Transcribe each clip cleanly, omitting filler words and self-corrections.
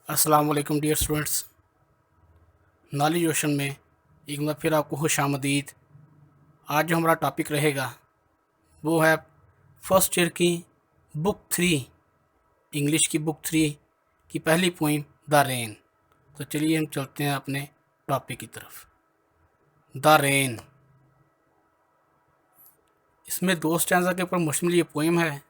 अस्सलाम वालेकुम dear students. Knowledge ocean में एक बार फिर आपको खुशामदीद। आज जो हमारा टॉपिक रहेगा वो है फर्स्ट ईयर की बुक 3, इंग्लिश की बुक 3 की पहली पोइम द रेन। तो चलिए हम चलते हैं अपने टॉपिक की तरफ। द रेन, इसमें 2 स्टैंजा के ऊपर मुश्तमिल ये पोइम है।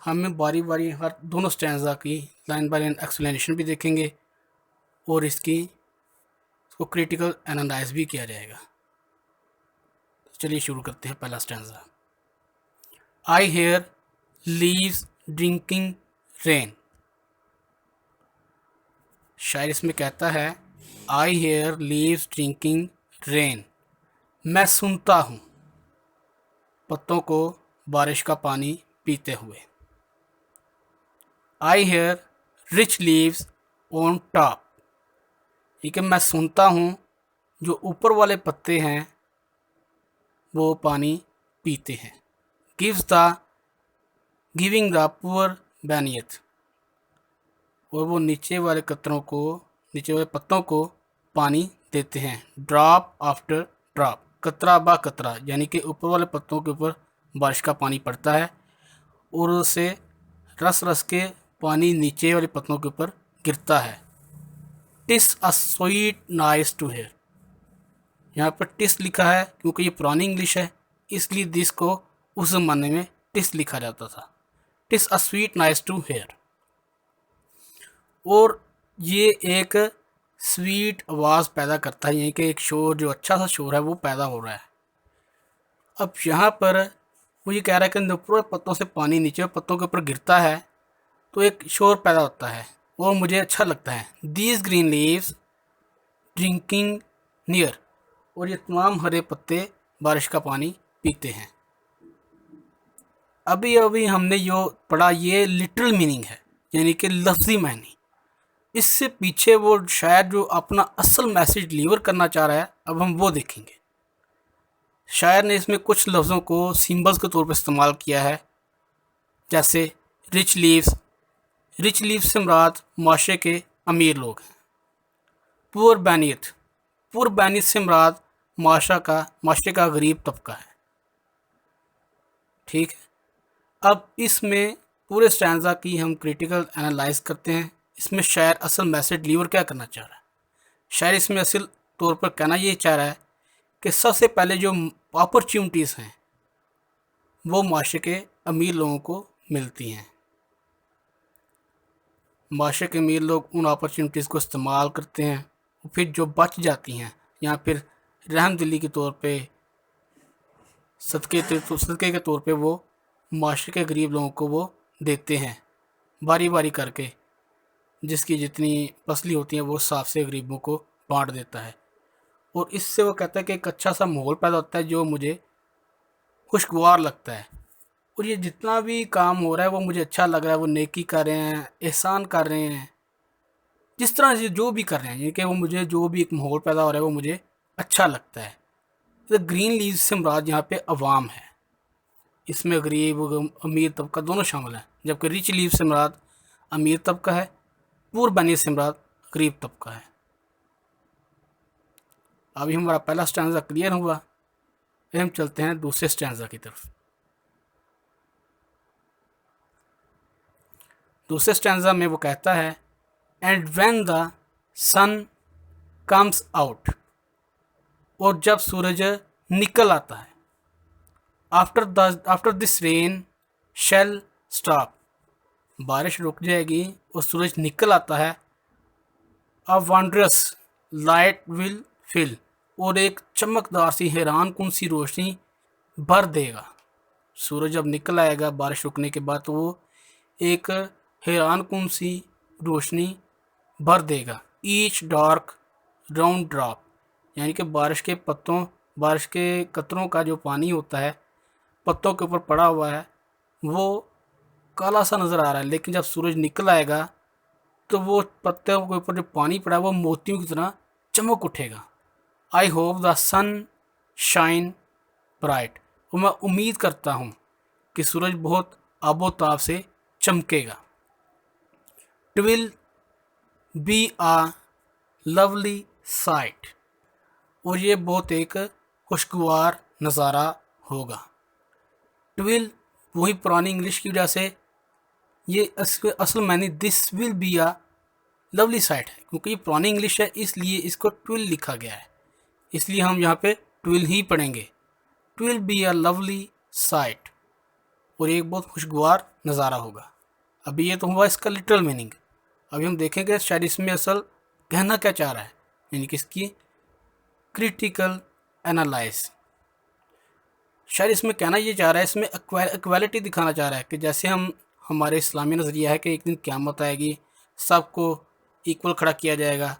हमें बारी बारी हर दोनों स्टैंजा की लाइन बाय लाइन एक्सप्लेनेशन भी देखेंगे और इसको क्रिटिकल एनालाइज भी किया जाएगा। चलिए शुरू करते हैं पहला स्टैंजा। आई हेयर लीव्स ड्रिंकिंग रेन। शायर इसमें कहता है आई हेयर लीव्स ड्रिंकिंग रेन, मैं सुनता हूँ पत्तों को बारिश का पानी पीते हुए। I hair rich leaves on top, ये कि मैं सुनता हूँ जो ऊपर वाले पत्ते हैं वो पानी पीते हैं। गिविंग द पुअर बैनियत, और वो नीचे वाले पत्तों को पानी देते हैं। ड्रॉप आफ्टर ड्रॉप, कतरा बा कतरा, यानी कि ऊपर वाले पत्तों के ऊपर बारिश का पानी पड़ता है और उससे रस रस के पानी नीचे वाले पत्तों के ऊपर गिरता है। TISS a sweet nice to hair, यहाँ पर टिस लिखा है क्योंकि ये पुरानी इंग्लिश है, इसलिए दिस को उस ज़माने में टिस लिखा जाता था। TISS a sweet nice to hair, और ये एक स्वीट आवाज़ पैदा करता है, यानी कि एक शोर, जो अच्छा सा शोर है वो पैदा हो रहा है। अब यहाँ पर वो ये कह रहा है कि ऊपर पत्तों से पानी नीचे पत्तों के ऊपर गिरता है तो एक शोर पैदा होता है और मुझे अच्छा लगता है। These green leaves drinking near, और ये तमाम हरे पत्ते बारिश का पानी पीते हैं। अभी अभी हमने जो पढ़ा ये लिटरल मीनिंग है, यानी कि लफ्ज़ी मायने। इससे पीछे वो शायद जो अपना असल मैसेज डिलीवर करना चाह रहा है, अब हम वो देखेंगे। शायर ने इसमें कुछ लफ्ज़ों को सिंबल्स के तौर पर इस्तेमाल किया है, जैसे रिच लीव्स से मुराद माशरे के अमीर लोग हैं। पुअर बैनियत से मुराद माशरे का गरीब तबका है। ठीक है, अब इसमें पूरे स्टैंजा की हम क्रिटिकल एनालाइज करते हैं। इसमें शायर असल मैसेज डिलीवर क्या करना चाह रहा है। शायर इसमें असल तौर पर कहना ये चाह रहा है कि सबसे पहले जो अपॉर्चुनिटीज़ हैं वो माशरे के अमीर लोगों को मिलती हैं। माशरे के अमीर लोग उन अपॉर्चुनिटीज़ को इस्तेमाल करते हैं, फिर जो बच जाती हैं या फिर रहमदिली के तौर पे, सदक़े के तौर पे वो माशरे के गरीब लोगों को वो देते हैं बारी बारी करके। जिसकी जितनी फसली होती हैं वो साफ से गरीबों को बांट देता है, और इससे वो कहता है कि एक अच्छा सा माहौल पैदा होता है जो मुझे खुशगवार लगता है। और ये जितना भी काम हो रहा है वो मुझे अच्छा लग रहा है। वो नेकी कर रहे हैं, एहसान कर रहे हैं, जिस तरह से जो भी कर रहे हैं, यानी कि वो मुझे जो भी एक माहौल पैदा हो रहा है वो मुझे अच्छा लगता है। तो ग्रीन लीव्स से मुराद यहाँ पे अवाम है, इसमें गरीब अमीर तबका दोनों शामिल हैं। जबकि रिच लीव से मुराद अमीर तबका है, पुअर बैनियत से मुराद गरीब तबका है। अभी हमारा पहला स्टैंजा क्लियर हुआ, फिर हम चलते हैं दूसरे स्टैंजा की तरफ। दूसरे स्टैंजा में वो कहता है and when the sun comes out, और जब सूरज निकल आता है। After this rain shall stop, बारिश रुक जाएगी और सूरज निकल आता है। A wondrous light will fill, और एक चमकदार सी हैरान कुन सी रोशनी भर देगा। सूरज जब निकल आएगा बारिश रुकने के बाद तो वो एक हैरान कुन सी रोशनी भर देगा। ईच डार्क राउंड ड्रॉप, यानी कि बारिश के कतरों का जो पानी होता है पत्तों के ऊपर पड़ा हुआ है वो काला सा नज़र आ रहा है, लेकिन जब सूरज निकल आएगा तो वो पत्तों के ऊपर जो पानी पड़ा है वो मोतियों की तरह चमक उठेगा। I hope the sun shine bright, और मैं उम्मीद करता हूँ कि सूरज बहुत आबोताब से चमकेगा। Twill B a lovely site, और ये बहुत एक खुशगवार नज़ारा होगा। ट्विल वही पुरानी इंग्लिश की वजह से ये असल मायने this will be a lovely sight है, क्योंकि ये पुरानी इंग्लिश है इसलिए इसको ट्विल लिखा गया है, इसलिए हम यहाँ पे ट्विल ही पढ़ेंगे। Twill B a lovely site, और एक बहुत खुशगवार नज़ारा होगा। अभी ये तो हुआ इसका लिटरल मीनिंग। अभी हम देखेंगे शायद इसमें असल कहना क्या चाह रहा है, यानी कि इसकी क्रिटिकल एनालाइज। शायद इसमें कहना ये चाह रहा है, इसमें इक्वालिटी दिखाना चाह रहा है कि जैसे हमारे इस्लामी नज़रिया है कि एक दिन क़यामत आएगी, सबको इक्वल खड़ा किया जाएगा।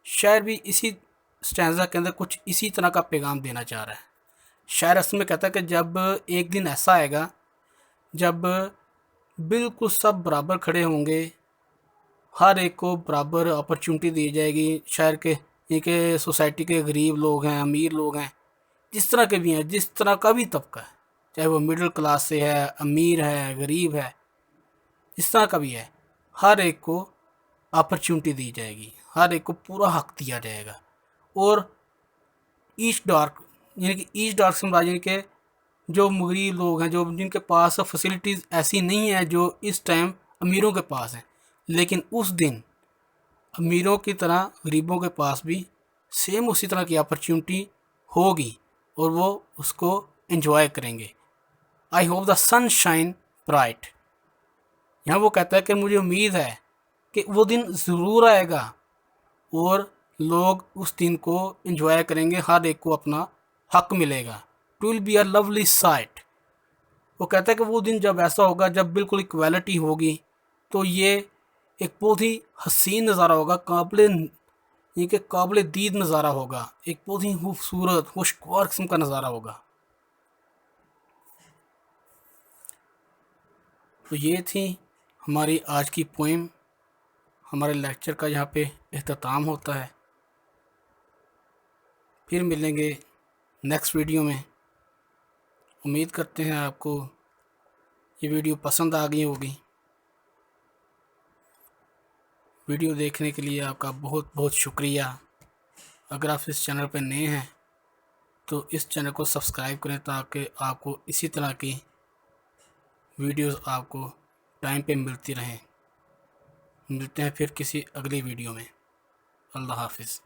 शायद भी इसी स्टैंज़ा के अंदर कुछ इसी तरह का पैगाम देना चाह रहा है। शायद असल में कहता है कि जब एक दिन ऐसा आएगा जब बिल्कुल सब बराबर खड़े होंगे, हर एक को बराबर अपॉर्चुनिटी दी जाएगी। शहर के ये सोसाइटी के गरीब लोग हैं, अमीर लोग हैं, जिस तरह के भी हैं, जिस तरह का भी तबका है, चाहे वो मिडिल क्लास से है, अमीर है, गरीब है, जिस तरह का भी है, हर एक को अपॉर्चुनिटी दी जाएगी, हर एक को पूरा हक दिया जाएगा। और ईच डार्क, यानी कि ईच डार्क से मुराद यानी कि जो गरीब लोग हैं, जो जिनके पास फैसिलिटीज़ ऐसी नहीं है जो इस टाइम अमीरों के पास हैं, लेकिन उस दिन अमीरों की तरह गरीबों के पास भी सेम उसी तरह की अपॉर्चुनिटी होगी और वो उसको एंजॉय करेंगे। I hope the sun shine bright. यहाँ वो कहता है कि मुझे उम्मीद है कि वो दिन ज़रूर आएगा और लोग उस दिन को एंजॉय करेंगे, हर एक को अपना हक मिलेगा। It will be a lovely site. वो कहता है कि वो दिन जब ऐसा होगा, जब बिल्कुल इक्वालिटी होगी, तो ये एक बहुत ही हसीन नज़ारा होगा, काबिल दीद नज़ारा होगा, एक बहुत ही खूबसूरत खुशगवार किस्म का नज़ारा होगा। तो ये थी हमारी आज की पोएम। हमारे लेक्चर का यहाँ पे इख्तिताम होता है। फिर मिलेंगे नेक्स्ट वीडियो में। उम्मीद करते हैं आपको ये वीडियो पसंद आ गई होगी। वीडियो देखने के लिए आपका बहुत बहुत शुक्रिया। अगर आप इस चैनल पर नए हैं तो इस चैनल को सब्सक्राइब करें ताकि आपको इसी तरह की वीडियोस आपको टाइम पे मिलती रहें। मिलते हैं फिर किसी अगली वीडियो में। अल्लाह हाफिज़।